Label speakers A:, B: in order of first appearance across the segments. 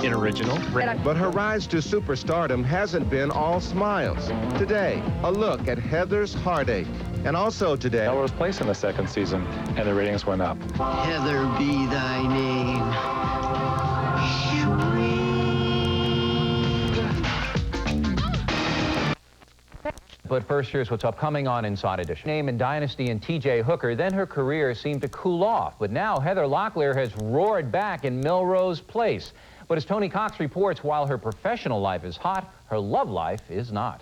A: original.
B: But her rise to superstardom hasn't been all smiles. Today, a look at Heather's heartache. And also today,
C: Melrose Place in the second season, and the ratings went up.
D: Heather be thy name.
E: But first, here's what's upcoming on Inside Edition. Name in Dynasty and T.J. Hooker, then her career seemed to cool off. But now Heather Locklear has roared back in Melrose Place. But as Tony Cox reports, while her professional life is hot, her love life is not.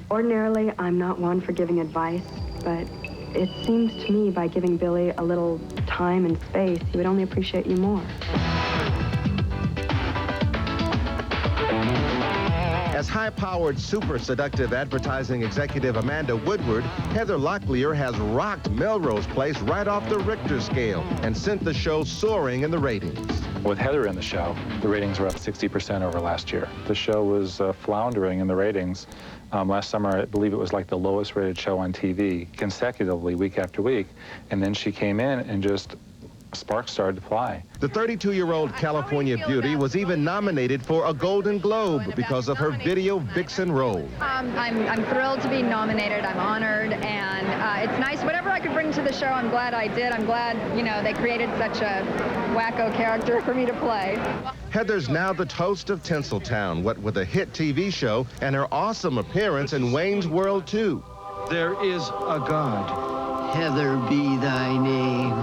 F: Ordinarily, I'm not one for giving advice, but it seems to me by giving Billy a little time and space, he would only appreciate you more.
B: As high-powered, super seductive advertising executive Amanda Woodward, Heather Locklear has rocked Melrose Place right off the Richter scale and sent the show soaring in the ratings.
C: With Heather in the show, the ratings were up 60% over last year. The show was floundering in the ratings. Last summer, I believe it was like the lowest rated show on TV consecutively, week after week. And then she came in and just sparks started to fly.
B: The 32-year-old California beauty was even nominated for a Golden Globe because of her video vixen role.
G: I'm thrilled to be nominated. I'm honored, and it's nice. Whatever I could bring to the show, I'm glad I did. I'm glad, you know, they created such a wacko character for me to play.
B: Heather's now the toast of Tinseltown, what with a hit TV show and her awesome appearance in Wayne's World 2.
D: There is a God. Heather be thy name.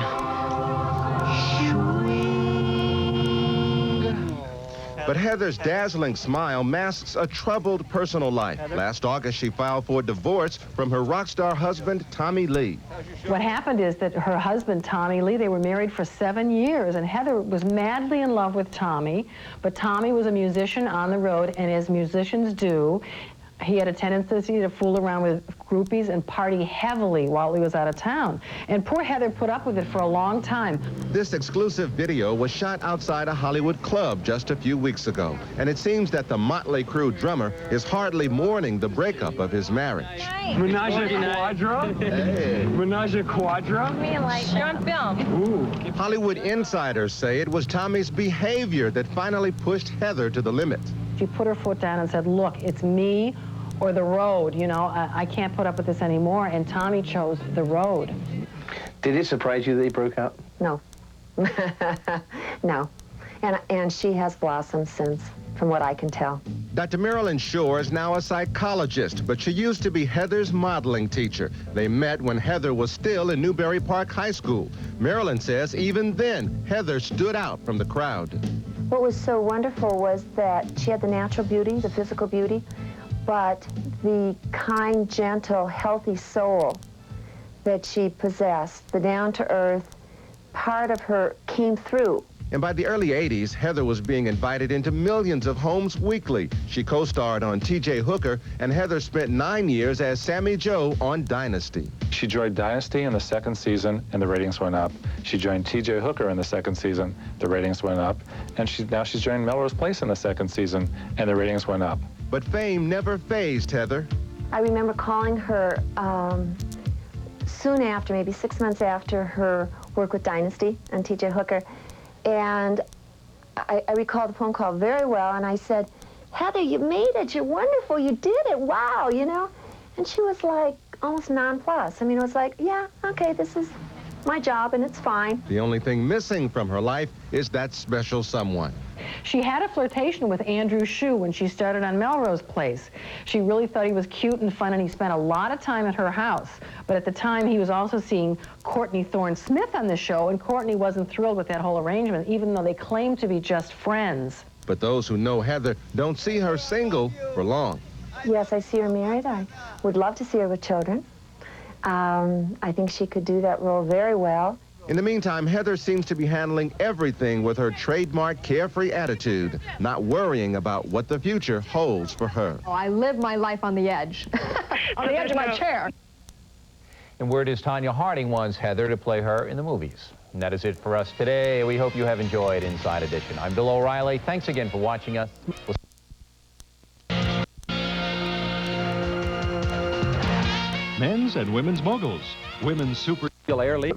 B: But Heather's dazzling smile masks a troubled personal life. Last August, she filed for divorce from her rock star husband, Tommy Lee.
F: What happened is that her husband, Tommy Lee, they were married for 7 years, and Heather was madly in love with Tommy, but Tommy was a musician on the road, and as musicians do, he had a tendency to fool around with groupies and party heavily while he was out of town. And poor Heather put up with it for a long time.
B: This exclusive video was shot outside a Hollywood club just a few weeks ago. And it seems that the Motley Crue drummer is hardly mourning the breakup of his marriage.
H: Menage a quadra?
B: Hey.
H: Menage a quadra?
G: Me like you're on film.
H: Ooh.
B: Hollywood insiders say it was Tommy's behavior that finally pushed Heather to the limit.
F: She put her foot down and said, look, it's me or the road, you know, I can't put up with this anymore, and Tommy chose the road.
D: Did it surprise you they broke up?
I: No. No. And she has blossomed since, from what I can tell.
B: Dr. Marilyn Shore is now a psychologist, but she used to be Heather's modeling teacher. They met when Heather was still in Newbury Park High School. Marilyn says even then, Heather stood out from the crowd.
I: What was so wonderful was that she had the natural beauty, the physical beauty, but the kind, gentle, healthy soul that she possessed, the down-to-earth part of her came through.
B: And by the early 80s, Heather was being invited into millions of homes weekly. She co-starred on T.J. Hooker, and Heather spent 9 years as Sammy Jo on Dynasty.
C: She joined Dynasty in the second season, and the ratings went up. She joined T.J. Hooker in the second season, the ratings went up. And now she's joined Melrose Place in the second season, and the ratings went up.
B: But fame never fazed Heather.
I: I remember calling her soon after, maybe 6 months after her work with Dynasty and T.J. Hooker, and I recall the phone call very well, and I said, Heather, you made it, you're wonderful, you did it, wow, you know? And she was like almost nonplussed. I mean, it was like, yeah, okay, this is my job and it's fine.
B: The only thing missing from her life is that special someone.
F: She had a flirtation with Andrew Shue when she started on Melrose Place. She really thought he was cute and fun, and he spent a lot of time at her house. But at the time, he was also seeing Courtney Thorne-Smith on the show, and Courtney wasn't thrilled with that whole arrangement, even though they claimed to be just friends.
B: But those who know Heather don't see her single for long.
I: Yes, I see her married. I would love to see her with children. I think she could do that role very well.
B: In the meantime, Heather seems to be handling everything with her trademark carefree attitude, not worrying about what the future holds for her.
G: Oh, I live my life on the edge, on the edge of my chair.
E: And word is Tanya Harding wants Heather to play her in the movies. And that is it for us today. We hope you have enjoyed Inside Edition. I'm Bill O'Reilly. Thanks again for watching us.
A: Men's and women's moguls. Women's super...
E: Air League.